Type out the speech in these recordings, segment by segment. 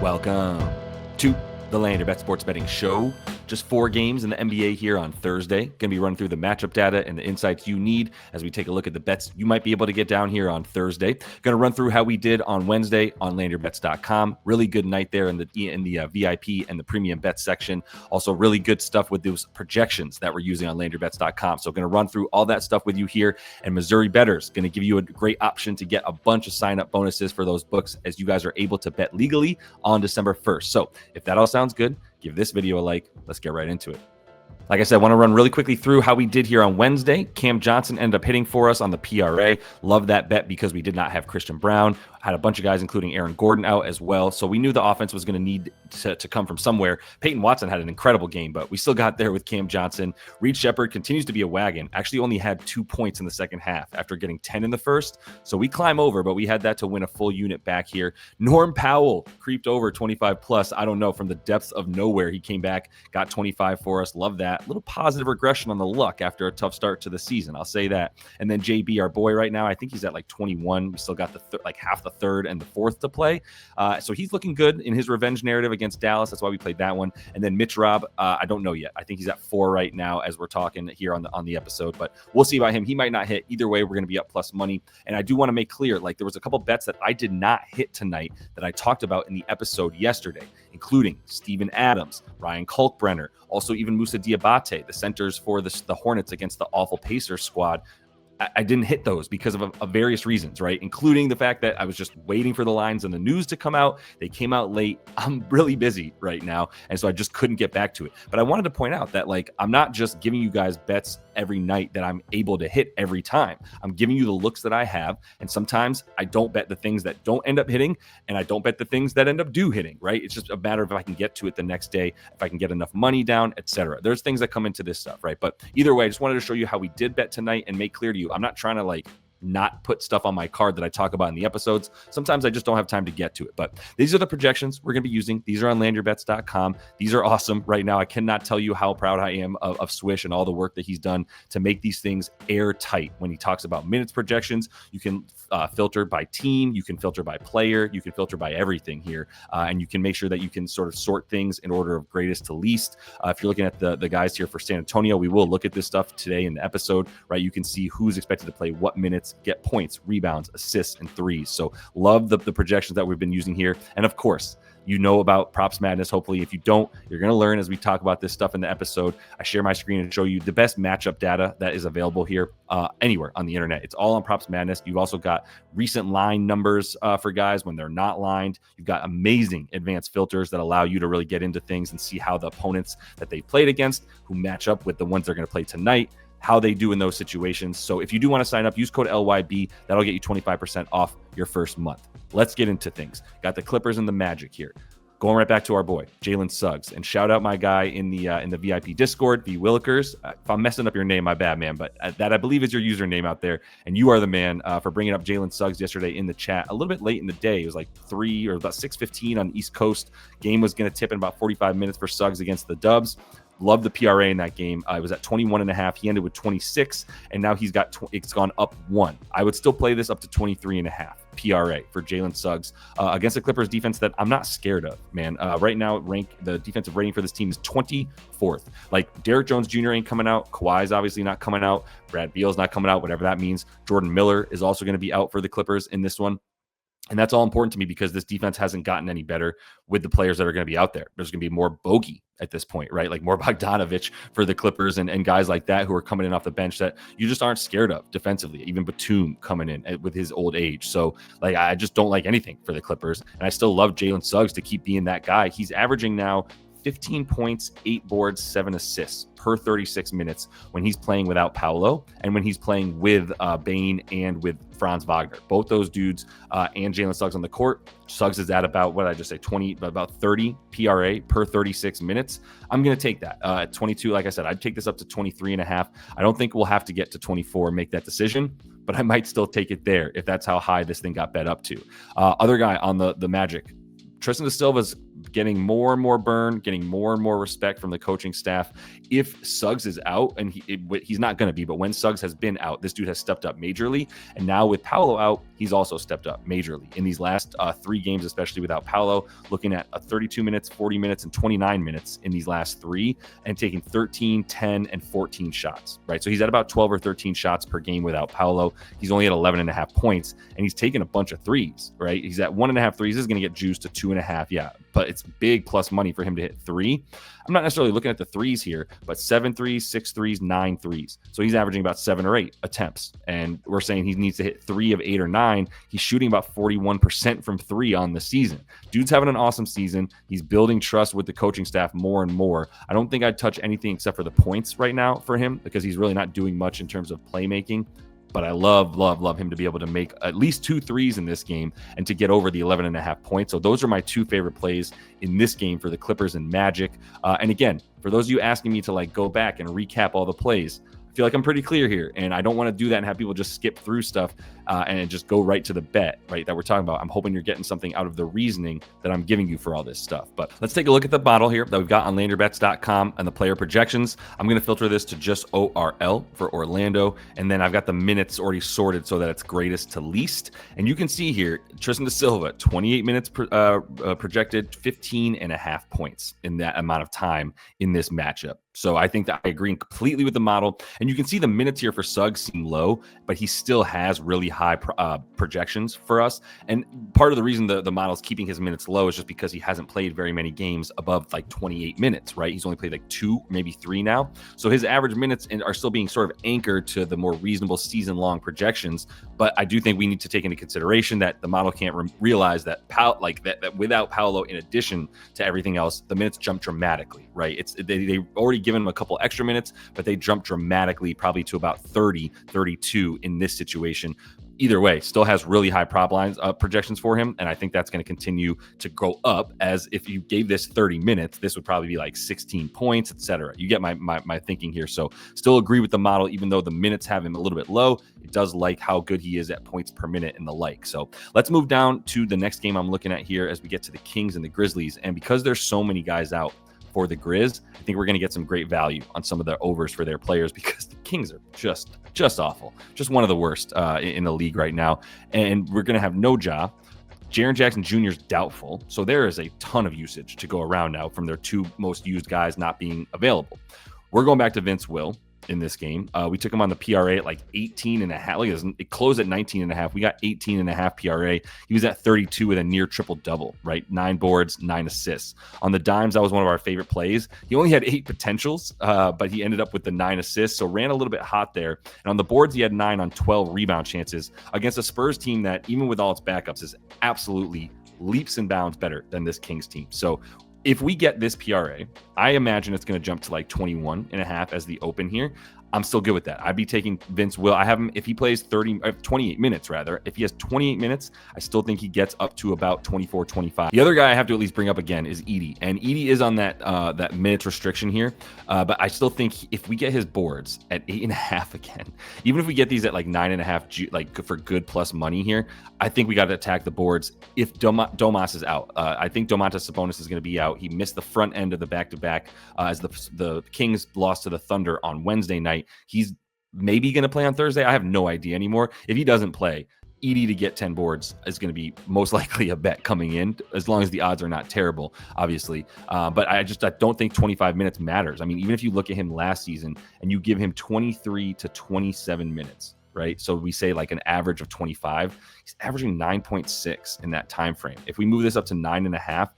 Welcome to the Land Your Bet Sports Betting Show. Just 4 games in the NBA here on Thursday. Going to be running through the matchup data and the insights you need as we take a look at the bets you might be able to get down here on Thursday. Going to run through how we did on Wednesday on landyourbets.com. Really good night there in the VIP and the premium bet section. Also really good stuff with those projections that we're using on landyourbets.com. So going to run through all that stuff with you here. And Missouri Bettors going to give you a great option to get a bunch of sign-up bonuses for those books as you guys are able to bet legally on December 1st. So if that all sounds good, give this video a like. Let's get right into it. Like I said, I want to run really quickly through how we did here on Wednesday. Cam Johnson ended up hitting for us on the PRA. Love that bet because we did not have Christian Brown. Had a bunch of guys, including Aaron Gordon, out as well. So we knew the offense was going to need to come from somewhere. Peyton Watson had an incredible game, but we still got there with Cam Johnson. Reed Shepard continues to be a wagon. Actually only had 2 points in the second half after getting 10 in the first. So we climb over, but we had that to win a full unit back here. Norm Powell creeped over 25 plus. I don't know, from the depths of nowhere. He came back, got 25 for us. Love that. A little positive regression on the luck after a tough start to the season. I'll say that. And then JB, our boy right now, I think he's at like 21. We still got the like half the third and the fourth to play. So he's looking good in his revenge narrative against Dallas. That's why we played that one. And then Mitch Robb, I don't know yet. I think he's at 4 right now as we're talking here on the episode, but we'll see about him. He might not hit. Either way, we're going to be up plus money. And I do want to make clear, like there was a couple bets that I did not hit tonight that I talked about in the episode yesterday, including Steven Adams, Ryan Kalkbrenner, also even Moussa Diabate, the centers for the Hornets against the awful Pacers squad. I didn't hit those because of various reasons, right? Including the fact that I was just waiting for the lines and the news to come out. They came out late. I'm really busy right now, and so I just couldn't get back to it. But I wanted to point out that like I'm not just giving you guys bets every night that I'm able to hit every time. I'm giving you the looks that I have, and sometimes I don't bet the things that don't end up hitting, and I don't bet the things that end up hitting, right? It's just a matter of if I can get to it the next day, if I can get enough money down, etc. There's things that come into this stuff, right? But either way, I just wanted to show you how we did bet tonight and make clear to you, I'm not trying to like not put stuff on my card that I talk about in the episodes. Sometimes I just don't have time to get to it, but these are the projections we're going to be using. These are on landyourbets.com. These are awesome right now. I cannot tell you how proud I am of Swish and all the work that he's done to make these things airtight. When he talks about minutes projections, you can filter by team, you can filter by player, you can filter by everything here, and you can make sure that you can sort of sort things in order of greatest to least. If you're looking at the guys here for San Antonio, we will look at this stuff today in the episode, right? You can see who's expected to play what minutes, get points, rebounds, assists, and threes. So love the projections that we've been using here. And of course, you know about Props Madness. Hopefully, if you don't, you're going to learn as we talk about this stuff in the episode. I share my screen and show you the best matchup data that is available here anywhere on the internet. It's all on Props Madness. You've also got recent line numbers for guys when they're not lined. You've got amazing advanced filters that allow you to really get into things and see how the opponents that they played against, who match up with the ones they're going to play tonight, how they do in those situations. So if you do want to sign up, use code LYB. That'll get you 25% off your first month. Let's get into things. Got the Clippers and the Magic here. Going right back to our boy, Jalen Suggs. And shout out my guy in the VIP Discord, V. Willikers. If I'm messing up your name, my bad, man. But that, I believe, is your username out there. And you are the man for bringing up Jalen Suggs yesterday in the chat. A little bit late in the day. It was like 3 or about 6:15 on the East Coast. Game was going to tip in about 45 minutes for Suggs against the Dubs. Love the PRA in that game. It was at 21.5. He ended with 26, and now he's got it's gone up 1. I would still play this up to 23.5 PRA for Jalen Suggs against the Clippers defense that I'm not scared of, man. Right now, the defensive rating for this team is 24th. Like Derrick Jones Jr. ain't coming out. Kawhi's obviously not coming out. Brad Beal's not coming out, whatever that means. Jordan Miller is also going to be out for the Clippers in this one. And that's all important to me because this defense hasn't gotten any better with the players that are going to be out there. There's going to be more bogey at this point, right? Like more Bogdanovich for the Clippers and guys like that who are coming in off the bench that you just aren't scared of defensively. Even Batum coming in with his old age. So like, I just don't like anything for the Clippers. And I still love Jalen Suggs to keep being that guy. He's averaging now 15 points, 8 boards, 7 assists per 36 minutes when he's playing without Paolo and when he's playing with Bane and with Franz Wagner. Both those dudes and Jalen Suggs on the court. Suggs is at about, what did I just say, about 30 PRA per 36 minutes. I'm going to take that. At 22, like I said, I'd take this up to 23.5. I don't think we'll have to get to 24 and make that decision, but I might still take it there if that's how high this thing got bet up to. Other guy on the Magic, Tristan da Silva's getting more and more burn, getting more and more respect from the coaching staff. If Suggs is out, and he's not going to be, but when Suggs has been out, this dude has stepped up majorly. And now with Paolo out, he's also stepped up majorly in these last 3 games, especially without Paolo, looking at 32 minutes, 40 minutes, and 29 minutes in these last 3, and taking 13, 10, and 14 shots, right? So he's at about 12 or 13 shots per game without Paolo. He's only at 11.5 points, and he's taken a bunch of threes, right? He's at 1.5 threes. This is going to get juiced to 2.5. Yeah, but it's big plus money for him to hit 3. I'm not necessarily looking at the threes here, but 7 threes, 6 threes, 9 threes. So he's averaging about 7 or 8 attempts. And we're saying he needs to hit 3 of 8 or 9. He's shooting about 41% from 3 on the season. Dude's having an awesome season. He's building trust with the coaching staff more and more. I don't think I'd touch anything except for the points right now for him, because he's really not doing much in terms of playmaking. But I love him to be able to make at least 2 threes in this game and to get over the 11.5 points. So those are my 2 favorite plays in this game for the Clippers and Magic. And again, for those of you asking me to like go back and recap all the plays, I feel like I'm pretty clear here, and I don't want to do that and have people just skip through stuff and just go right to the bet, right, that we're talking about. I'm hoping you're getting something out of the reasoning that I'm giving you for all this stuff. But let's take a look at the model here that we've got on landerbets.com and the player projections. I'm going to filter this to just ORL for Orlando, and then I've got the minutes already sorted so that it's greatest to least. And you can see here, Tristan da Silva, 28 minutes projected, 15.5 points in that amount of time in this matchup. So I think that I agree completely with the model. And you can see the minutes here for Suggs seem low, but he still has really high projections for us. And part of the reason the model is keeping his minutes low is just because he hasn't played very many games above like 28 minutes, right? He's only played like 2, maybe 3 now. So his average minutes are still being sort of anchored to the more reasonable season-long projections. But I do think we need to take into consideration that the model can't realize that that without Paolo, in addition to everything else, the minutes jump dramatically, right? They already given him a couple extra minutes, but they jump dramatically, probably to about 30, 32 in this situation. Either way, still has really high prop lines projections for him, and I think that's going to continue to go up. As if you gave this 30 minutes, this would probably be like 16 points, etc. You get my thinking here. So still agree with the model, even though the minutes have him a little bit low. It does like how good he is at points per minute and the like. So let's move down to the next game I'm looking at here as we get to the Kings and the Grizzlies. And because there's so many guys out for the Grizz, I think we're going to get some great value on some of the overs for their players, because the Kings are just awful, just one of the worst in the league right now. And we're going to have no Ja. Jaren Jackson Jr. is doubtful, so there is a ton of usage to go around now from their 2 most used guys not being available. We're going back to Vince Will in this game. We took him on the PRA at like 18.5. Look at this. It closed at 19.5. We got 18.5 PRA. He was at 32 with a near triple double, right? 9 boards, 9 assists. On the dimes, that was one of our favorite plays. He only had 8 potentials, but he ended up with the 9 assists, so ran a little bit hot there. And on the boards, he had 9 on 12 rebound chances against a Spurs team that, even with all its backups, is absolutely leaps and bounds better than this Kings team. So if we get this PRA, I imagine it's going to jump to like 21.5 as the open here. I'm still good with that. I'd be taking Vince Will. I have him, if he plays 28 minutes rather, if he has 28 minutes, I still think he gets up to about 24, 25. The other guy I have to at least bring up again is Edey. And Edey is on that minutes restriction here. But I still think if we get his boards at 8.5 again, even if we get these at like 9.5, like for good plus money here, I think we got to attack the boards if Domas is out. I think Domantas Sabonis is going to be out. He missed the front end of the back-to-back as the Kings lost to the Thunder on Wednesday night. He's maybe going to play on Thursday. I have no idea anymore. If he doesn't play, Edey to get 10 boards is going to be most likely a bet coming in, as long as the odds are not terrible, obviously. But I don't think 25 minutes matters. I mean, even if you look at him last season and you give him 23 to 27 minutes, right? So we say like an average of 25, he's averaging 9.6 in that time frame. If we move this up to 9.5,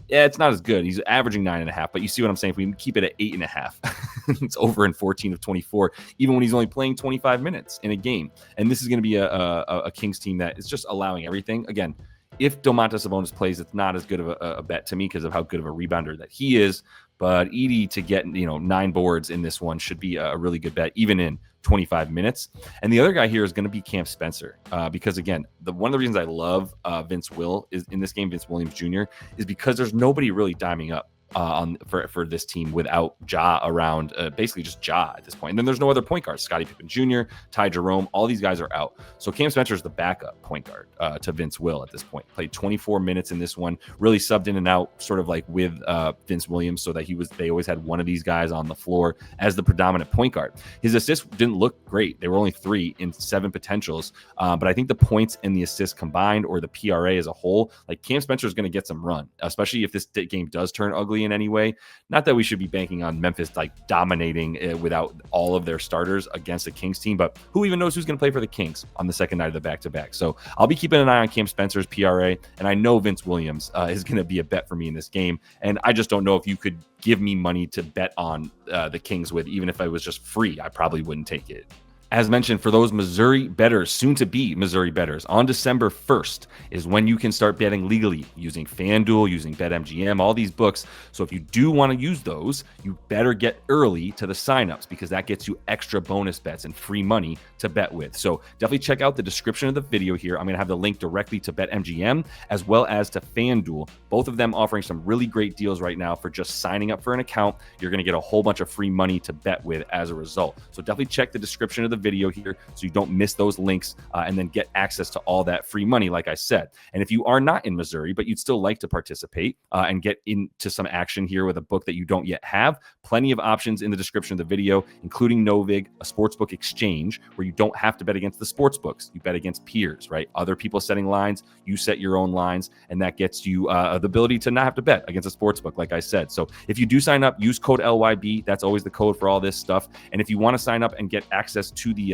yeah, it's not as good. He's averaging 9.5, but you see what I'm saying? If we keep it at 8.5, it's over in 14 of 24, even when he's only playing 25 minutes in a game. And this is going to be a Kings team that is just allowing everything. Again, if Domantas Sabonis plays, it's not as good of a bet to me because of how good of a rebounder that he is. But Edey to get 9 boards in this one should be a really good bet, even in 25 minutes. And the other guy here is going to be Cam Spencer, because again, one of the reasons I love Vince Williams Jr. is because there's nobody really diming up for this team without Ja around, basically just Ja at this point. And then there's no other point guards. Scottie Pippen Jr., Ty Jerome, all these guys are out. So Cam Spencer is the backup point guard to Vince Will at this point. Played 24 minutes in this one, really subbed in and out, sort of like with Vince Williams, so that they always had one of these guys on the floor as the predominant point guard. His assists didn't look great. They were only 3 in 7 potentials. But I think the points and the assists combined, or the PRA as a whole, like Cam Spencer is going to get some run, especially if this game does turn ugly in any way. Not that we should be banking on Memphis like dominating without all of their starters against a Kings team, but who even knows who's going to play for the Kings on the second night of the back-to-back. So I'll be keeping an eye on Cam Spencer's PRA, and I know Vince Williams is going to be a bet for me in this game. And I just don't know if you could give me money to bet on the Kings with, even if I was just free, I probably wouldn't take it. As mentioned, for those Missouri bettors, soon to be Missouri bettors, on December 1st is when you can start betting legally using FanDuel, using BetMGM, all these books. So if you do want to use those, you better get early to the signups, because that gets you extra bonus bets and free money to bet with. So definitely check out the description of the video here. I'm going to have the link directly to BetMGM as well as to FanDuel. Both of them offering some really great deals right now for just signing up for an account. You're going to get a whole bunch of free money to bet with as a result. So definitely check the description of the video here so you don't miss those links and then get access to all that free money, like I said. And if you are not in Missouri, but you'd still like to participate and get into some action here with a book that you don't yet have, plenty of options in the description of the video, including Novig, a sportsbook exchange where you don't have to bet against the sports books. You bet against peers, right? Other people setting lines, you set your own lines, and that gets you the ability to not have to bet against a sports book, like I said. So if you do sign up, use code LYB. That's always the code for all this stuff. And if you want to sign up and get access to the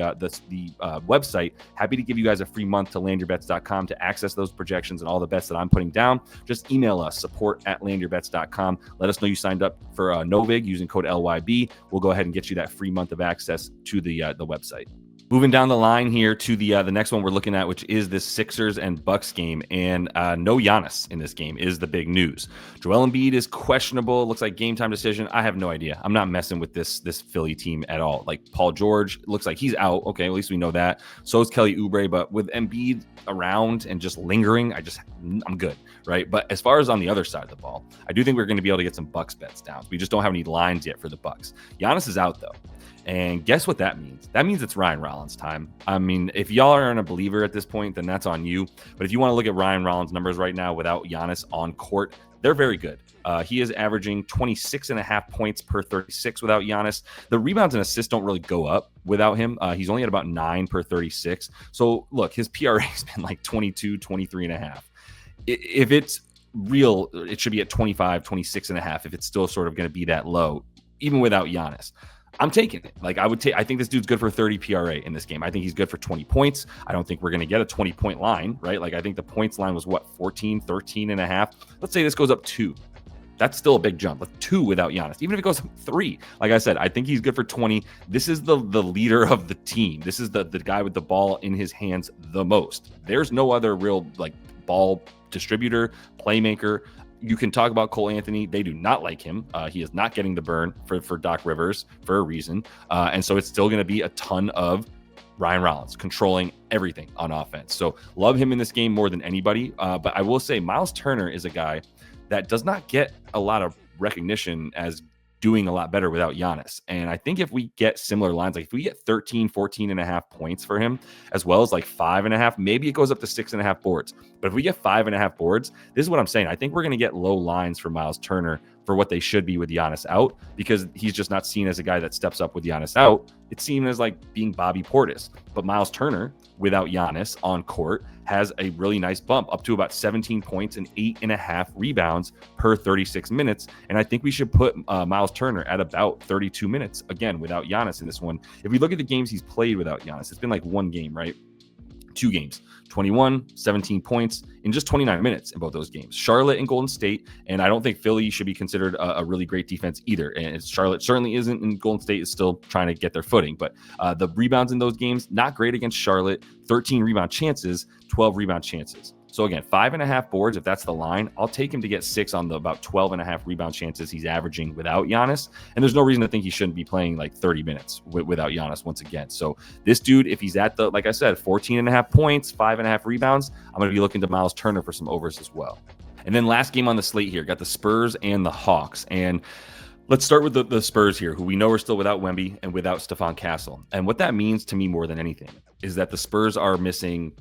website, happy to give you guys a free month to landyourbets.com to access those projections and all the bets that I'm putting down. Just email us, support@landyourbets.com. Let us know you signed up for Novig using code LYB. We'll go ahead and get you that free month of access to the website. Moving down the line here to the next one we're looking at, which is this Sixers and Bucks game, and no Giannis in this game is the big news. Joel Embiid is questionable. Looks like game time decision. I have no idea. I'm not messing with this Philly team at all. Like Paul George looks like he's out. Okay, at least we know that. So is Kelly Oubre, but with Embiid around and just lingering, I'm good, right? But as far as on the other side of the ball, I do think we're going to be able to get some Bucks bets down. We just don't have any lines yet for the Bucks. Giannis is out though. And guess what that means? That means it's Ryan Rollins time. I mean, if y'all aren't a believer at this point, then that's on you. But if you want to look at Ryan Rollins' numbers right now without Giannis on court, they're very good. He is averaging 26.5 points per 36 without Giannis. The rebounds and assists don't really go up without him. He's only at about 9 per 36. So look, his PRA has been like 22, 23.5. If it's real, it should be at 25, 26.5 if it's still sort of going to be that low, even without Giannis. I'm taking it. Like I think this dude's good for 30 PRA in this game. I think he's good for 20 points. I don't think we're going to get a 20-point line, right? Like I think the points line was 14, 13.5. Let's say this goes up 2. That's still a big jump. Like 2 without Giannis. Even if it goes up 3, like I said, I think he's good for 20. This is the leader of the team. This is the guy with the ball in his hands the most. There's no other real like ball distributor, playmaker. You can talk about Cole Anthony. They do not like him. He is not getting the burn for Doc Rivers for a reason. And so it's still going to be a ton of Ryan Rollins controlling everything on offense. So love him in this game more than anybody. But I will say Miles Turner is a guy that does not get a lot of recognition as doing a lot better without Giannis. And I think if we get similar lines, like if we get 13, 14.5 points for him, as well as like 5.5, maybe it goes up to 6.5 boards. But if we get 5.5 boards, this is what I'm saying. I think we're going to get low lines for Miles Turner for what they should be with Giannis out, because he's just not seen as a guy that steps up with Giannis out. It's seen as like being Bobby Portis. But Miles Turner, without Giannis on court, has a really nice bump up to about 17 points and 8.5 rebounds per 36 minutes. And I think we should put Miles Turner at about 32 minutes, again, without Giannis in this one. If we look at the games he's played without Giannis, it's been like one game, right? 2 games, 21, 17 points in just 29 minutes in both those games. Charlotte and Golden State, and I don't think Philly should be considered a really great defense either. And Charlotte certainly isn't, and Golden State is still trying to get their footing. But the rebounds in those games, not great against Charlotte. 13 rebound chances, 12 rebound chances. So again, 5.5 boards, if that's the line, I'll take him to get 6 on the about 12.5 rebound chances he's averaging without Giannis. And there's no reason to think he shouldn't be playing like 30 minutes without Giannis once again. So this dude, if he's at the, like I said, 14.5 points, 5.5 rebounds, I'm going to be looking to Miles Turner for some overs as well. And then last game on the slate here, got the Spurs and the Hawks. And let's start with the Spurs here, who we know are still without Wemby and without Stephon Castle. And what that means to me more than anything is that the Spurs are missing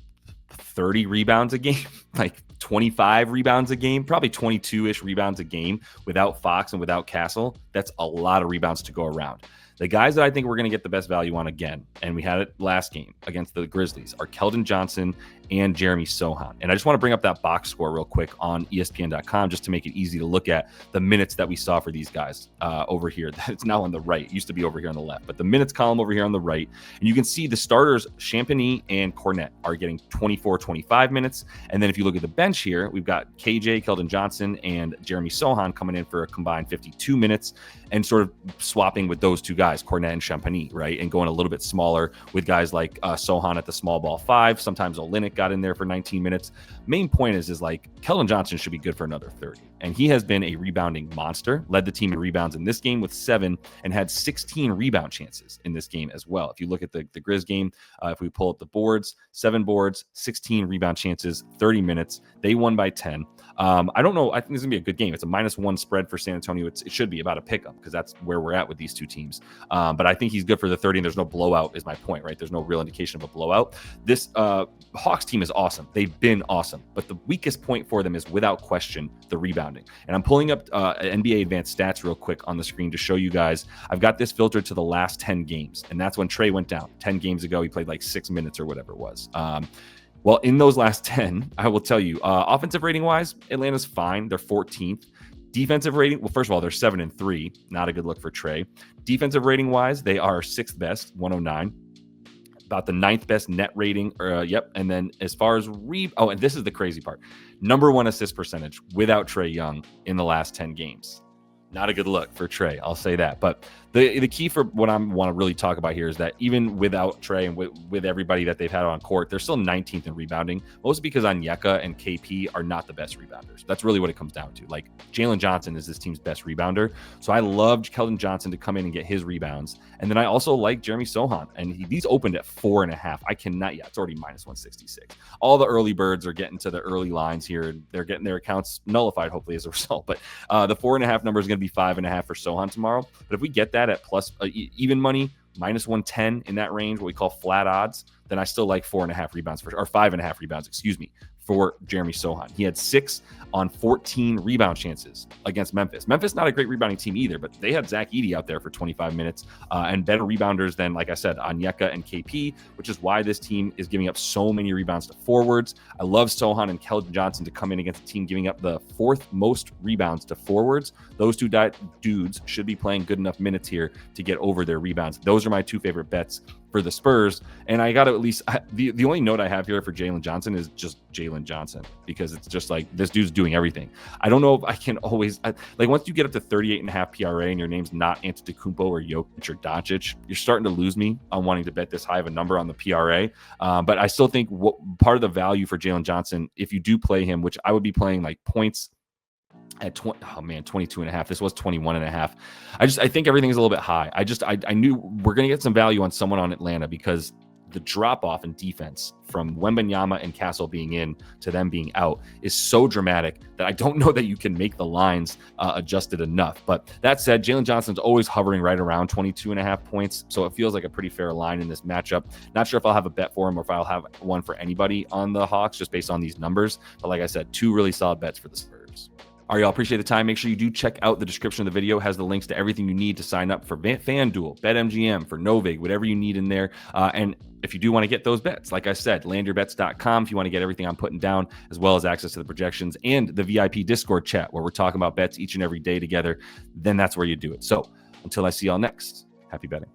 30 rebounds a game, like 25 rebounds a game, probably 22-ish rebounds a game without Fox and without Castle. That's a lot of rebounds to go around. The guys that I think we're going to get the best value on again, and we had it last game against the Grizzlies, are Keldon Johnson and Jeremy Sohan. And I just want to bring up that box score real quick on ESPN.com just to make it easy to look at the minutes that we saw for these guys over here. It's now on the right. It used to be over here on the left, but the minutes column over here on the right. And you can see the starters, Champagny and Cornette, are getting 24, 25 minutes. And then if you look at the bench here, we've got KJ, Keldon Johnson, and Jeremy Sohan coming in for a combined 52 minutes and sort of swapping with those two guys, Cornette and Champagny, right? And going a little bit smaller with guys like Sohan at the small ball 5. Sometimes Olynyk got in there for 19 minutes. Main point is like Keldon Johnson should be good for another 30. And he has been a rebounding monster, led the team in rebounds in this game with 7 and had 16 rebound chances in this game as well. If you look at the Grizz game, if we pull up the boards, 7 boards, 16 rebound chances, 30 minutes. They won by 10. I don't know. I think this is going to be a good game. It's a -1 spread for San Antonio. It should be about a pickup because that's where we're at with these two teams. But I think he's good for the 30, and there's no blowout is my point, right? There's no real indication of a blowout. This Hawks team is awesome. They've been awesome. But the weakest point for them is, without question, the rebounding. And I'm pulling up NBA Advanced Stats real quick on the screen to show you guys. I've got this filtered to the last 10 games, and that's when Trey went down. 10 games ago, he played like 6 minutes or whatever it was. Well, in those last 10, I will tell you, offensive rating-wise, Atlanta's fine. They're 14th. Defensive rating, well, first of all, they're 7-3. Not a good look for Trey. Defensive rating-wise, they are 6th best, 109. About the 9th best net rating. Yep. And then as far as and this is the crazy part. Number 1 assist percentage without Trey Young in the last 10 games. Not a good look for Trey, I'll say that. But the key for what I want to really talk about here is that even without Trey and with everybody that they've had on court, they're still 19th in rebounding, mostly because Onyeka and KP are not the best rebounders. That's really what it comes down to. Like, Jalen Johnson is this team's best rebounder. So I loved Keldon Johnson to come in and get his rebounds. And then I also like Jeremy Sohan. And he's opened at 4.5. I cannot, it's already -166. All the early birds are getting to the early lines here, and they're getting their accounts nullified, hopefully, as a result. But the 4.5 number is going to be 5.5 for Sohan tomorrow. But if we get that at plus even money, -110 in that range, what we call flat odds, then I still like 4.5 rebounds or 5.5 rebounds, for Jeremy Sohan. He had 6 on 14 rebound chances against Memphis. Memphis, not a great rebounding team either, but they had Zach Edey out there for 25 minutes and better rebounders than, like I said, Onyeka and KP, which is why this team is giving up so many rebounds to forwards. I love Sohan and Keldon Johnson to come in against a team giving up the 4th most rebounds to forwards. Those two dudes should be playing good enough minutes here to get over their rebounds. Those are my 2 favorite bets for the Spurs. And I got to at least, the only note I have here for Jalen Johnson is just Jalen Johnson, because it's just like, this dude's doing everything. I don't know if I can always, like, once you get up to 38.5 PRA and your name's not Antetokounmpo or Jokic or Doncic, you're starting to lose me on wanting to bet this high of a number on the PRA. But I still think part of the value for Jalen Johnson, if you do play him, which I would be playing like points at 22.5. This was 21.5. I think everything is a little bit high. I knew we're going to get some value on someone on Atlanta because the drop off in defense from Wembanyama and Castle being in to them being out is so dramatic that I don't know that you can make the lines adjusted enough. But that said, Jalen Johnson's always hovering right around 22.5 points. So it feels like a pretty fair line in this matchup. Not sure if I'll have a bet for him or if I'll have one for anybody on the Hawks just based on these numbers. But like I said, 2 really solid bets for the Spurs. All right, y'all, appreciate the time. Make sure you do check out the description of the video. It has the links to everything you need to sign up for FanDuel, BetMGM, for Novig, whatever you need in there. And if you do want to get those bets, like I said, landyourbets.com if you want to get everything I'm putting down, as well as access to the projections and the VIP Discord chat where we're talking about bets each and every day together, then that's where you do it. So until I see y'all next, happy betting.